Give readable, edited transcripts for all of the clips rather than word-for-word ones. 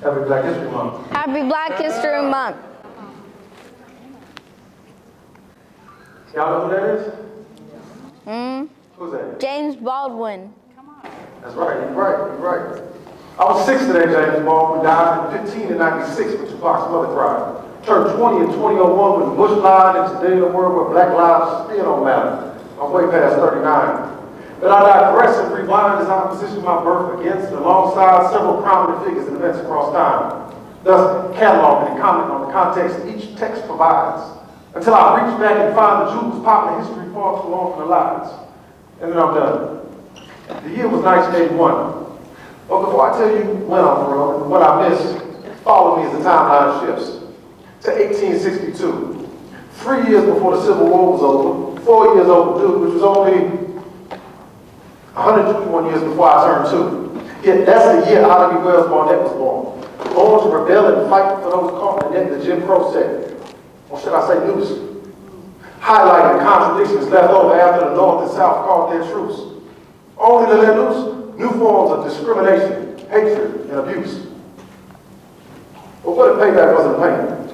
Happy Black History Month. Happy Black History Month. Y'all know who that is? Who's that? James Baldwin. That's right, you're right. I was 6 today, James Baldwin died in 1596 when Tupac's mother cried. Turned 20 in 2001 when Bush lied, and today in a world where black lives still don't matter. I'm way past 39. But I digress and rewind as I position my birth against and alongside several prominent figures and events across time, thus cataloging and commenting on the context each text provides, until I reach back and find the jewels popping in history far too long from the lies. And then I'm done. The year was 1981. But before I tell you when I'm from and what I missed, follow me as the timeline shifts to 1862. 3 years before the Civil War was over, 4 years overdue, which was only 121 years before I turned 2. Yet that's the year Ida B. Wells Barnett was born. Born to rebel and fight for those caught in the net, the Jim Crow set. Or should I say noose? Highlighting contradictions left over after the North and South called their truce. Only to let loose new forms of discrimination, hatred, and abuse. But what if payback wasn't payment?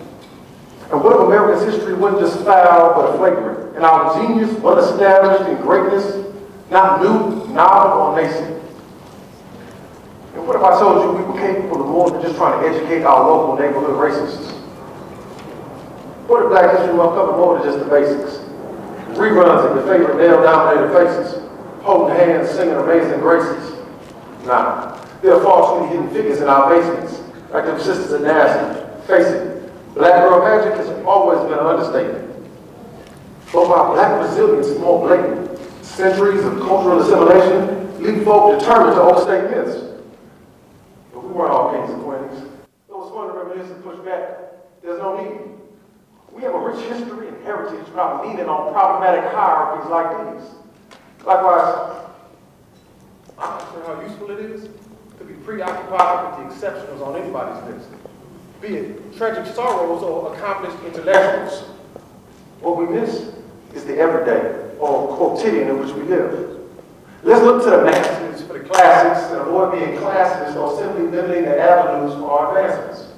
And what if America's history wasn't just foul, but flagrant? And our genius was established in greatness, not new, novel, or nascent? And what if I told you we were capable of more than just trying to educate our local neighborhood racists? What if Black History Month covered more than just the basics? Reruns of your favorite male-dominated faces, holding hands, singing amazing graces. Nah, there are far too many hidden figures in our basements, like them sisters at Nazareth. Face it, black girl magic has always been an understatement. But my black resilience is more blatant. Centuries of cultural assimilation leave folk determined to overstate myths. But we weren't all kings and queens. Though it's fun to reminisce and push back, there's no need. We have a rich history and heritage without leaning on problematic hierarchies like these. Likewise, I understand how useful it is to be preoccupied with the exceptionals on anybody's list, be it tragic sorrows or accomplished intellectuals. What we miss is the everyday or quotidian in which we live. Let's look to the masters for the classics and avoid being classist or simply limiting the avenues for our advancements.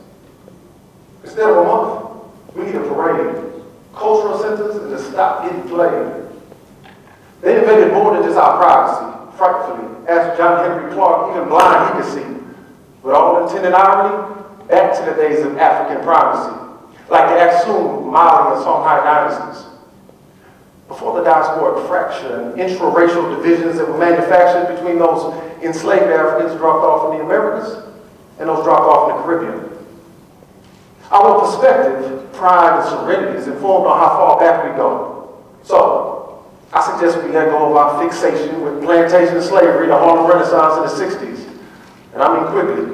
Instead of a month, we need a parade, cultural centers, and to stop getting played. They invaded more than just our privacy, frightfully. As John Henry Clark, even blind he could see. With all intended irony, back to the days of African primacy, like the Aksum, Mali, and Songhai dynasties. Before the diasporic fracture and intra-racial divisions that were manufactured between those enslaved Africans dropped off in the Americas and those dropped off in the Caribbean. Our perspective, pride, and serenity is informed on how far back we go. So, I suggest we let go of our fixation with plantation slavery, the Harlem Renaissance in the 60s. And I mean quickly.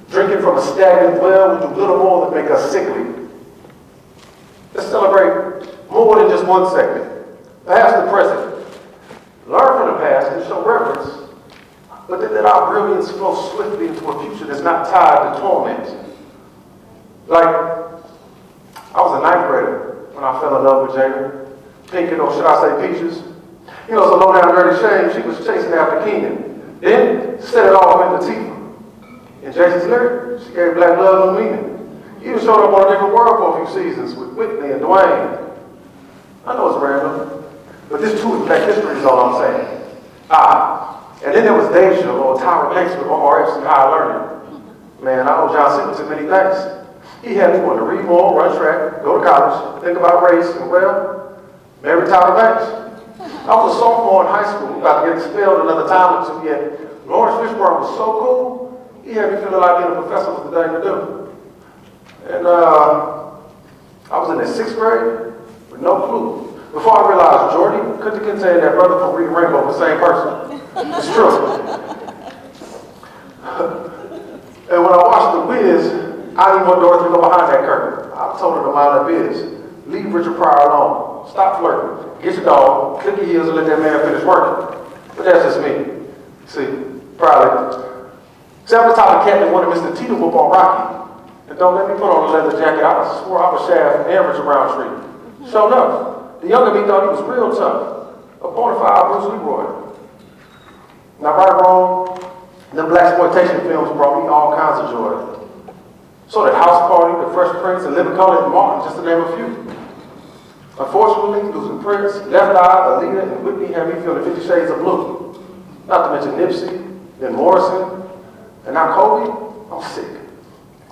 Drinking from a stagnant well will do little more than make us sickly. Let's celebrate more than just one segment. Perhaps the present. Learn from the past and show reverence, but then let our brilliance flow swiftly into a future that's not tied to torment. Like, I was a 9th grader when I fell in love with Jada. Pinky, or should I say Peaches? You know, it's a low down dirty shame. She was chasing after Keenan. Then, set it off into Tifa. In Jason's lyric, she gave black love new meaning. He even showed up on a different world for a few seasons with Whitney and Dwayne. I know it's random, but this too is black history is all I'm saying. And then there was Deja or Tyra Banks with ORFs and higher learning. Man, I owe John Singleton many thanks. He had me want to read more, run track, go to college, think about race, and well, marry Tyra Banks. I was a sophomore in high school, about to get expelled another time or two, yet Lawrence Fishburne was so cool, he had me feeling like being a professor was the thing to do. And I was in the 6th grade with no clue. Before I realized Jordy couldn't contain that brother from Reading Rainbow, the same person. It's true. And when I watched The Wiz, I didn't want Dorothy to go behind that curtain. I told her to mind her biz. Leave Richard Pryor alone. Stop flirting. Get your dog, click your heels, and let that man finish working. But that's just me. See, probably. See, I'm the type of cat that wanted Mr. Tito whoop on Rocky. And don't let me put on a leather jacket. I swore I was Shaft and Richard Roundtree. Sure enough, the younger me thought he was real tough. A bona fide Bruce Leroy. Now, right or wrong, them blaxploitation films brought me all kinds of joy. So did House Party, The Fresh Prince, and Living Color and Martin, just to name a few. Unfortunately, losing Prince, Left Eye, Alita, and Whitney had me feeling 50 Shades of Blue. Not to mention Nipsey, then Morrison, and now Kobe. I'm sick.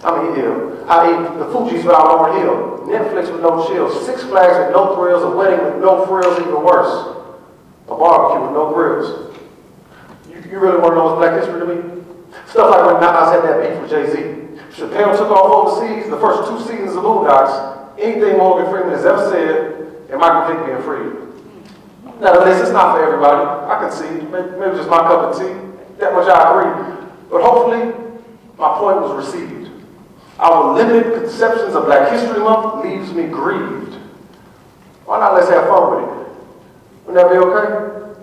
I mean, ill. I ate the Fuji's without Lauryn Hill, Netflix with no chills, Six Flags with no thrills, a wedding with no frills, even worse. A barbecue with no grills. You really want to know what's Black history to me? Stuff like when Nas had that beef with Jay-Z. Chappelle took off overseas, the first 2 seasons of Boondocks, anything Morgan Freeman has ever said, and Michael Vick being free. Now the list is not for everybody. I can see, maybe just my cup of tea. That much I agree. But hopefully, my point was received. Our limited conceptions of Black History Month leaves me grieved. Why not let's have fun with it? Wouldn't that be okay?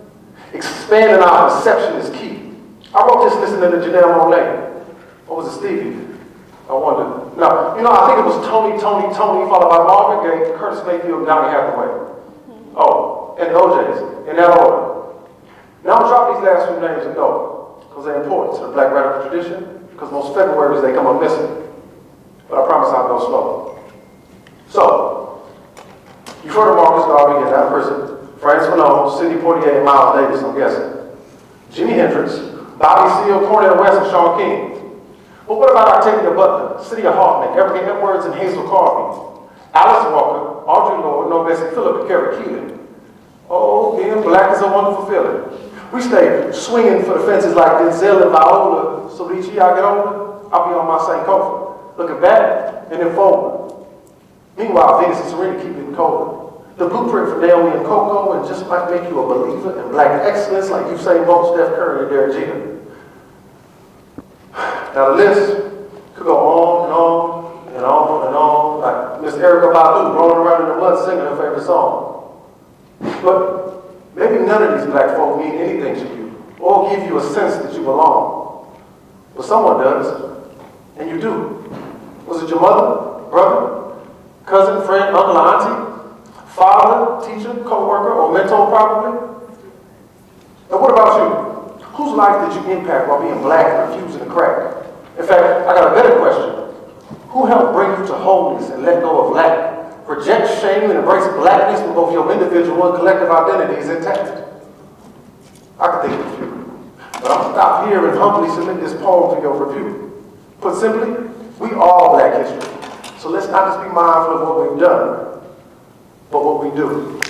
Expanding our perception is key. I wrote this listening to Janelle Monáe. Or was it Stevie? I wonder. No, I think it was Tony, followed by Marvin Gaye, Curtis Mayfield, and Donny Hathaway. Oh, and the OJs, in that order. Now I'm dropping these last few names and go, because they're important to the Black radical tradition, because most Februaries they come up missing. But I promise I'll go slow. So, you've heard of Marcus Garvey getting out of prison, Franz Fanon, Sidney Poitier, and Miles Davis, I'm guessing. Jimi Hendrix, Bobby Seale, Cornel West, and Sean King. But what about Octavia Butler, Cydia Hartman, Erica Edwards, and Hazel Carvey? Alice Walker, Audre Lorde, No Bessie Phillip, and Carrie Keelan. Oh, being Black is a wonderful feeling. We stay swinging for the fences like Denzel and Viola, so each year I get older, I'll be on my St. Comfort, looking back and then forward. Meanwhile, Venus and Serena keep getting colder. The blueprint for Naomi and Coco and just might make you a believer in Black excellence like Usain Bolt, Steph Curry, and Derek Jeter. Now the list could go on and on and on and on, like Miss Erykah Badu rolling around in the mud singing her favorite song. But maybe none of these Black folk mean anything to you or give you a sense that you belong. But someone does, and you do. Was it your mother, brother, cousin, friend, uncle, auntie, father, teacher, co-worker, or mentor probably? And what about you? Whose life did you impact while being Black and refusing to crack? In fact, I got a better question. Who helped bring you to wholeness and let go of lack? Reject shame and embrace Blackness with both your individual and collective identities intact? I can think of a few. But I'll stop here and humbly submit this poem for your review. Put simply, we all Black history. So let's not just be mindful of what we've done, but what we do.